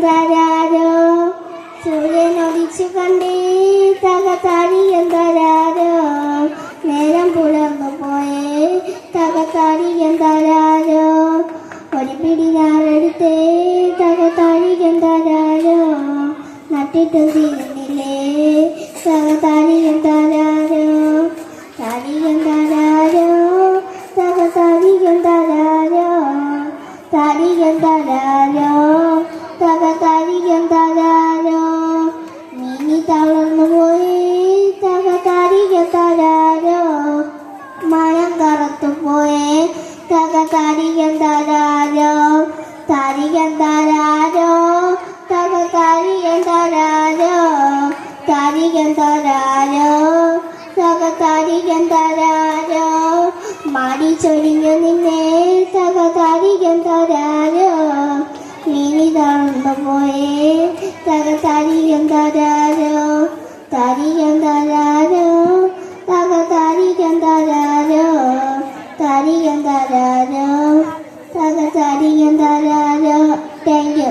തരാരോ സൂര്യനൊടിച്ചു കണ്ടേ തകതാരികം തരാരോ നേരം പുലർന്നു പോയേ തകതാരികം തരാരോ ഒരു പിടി ഞാറെടുത്തേ തകതാരികം തരാരോ നട്ടിട്ടു തീരുന്നില്ലേ തകതാരികം തരാരോ താരികം തരാരോ തകതാരികം തരാരോ താരികം തരാരോ തകതാരികം തരാരോ നീ തളർന്നു പോയി തകതാരികം തരാരോ മഴം കറുത്തു പോയേ തകതാരികം തരാരോ താരികം തരാരോ തകതാരികം തരാരോ താരികം തരാരോ തകതാരികം തരാരോ മാടി ചൊരിഞ്ഞു നിന്നെ തകതാരികം തരാരോ നീ തളർന്നു പോയേ തകതാരികം തരാരോ താരികം തരാരോ തകതാരികം തരാരോ താരികം തരാരോ തകതാരികം തരാരോ താങ്ക് യു.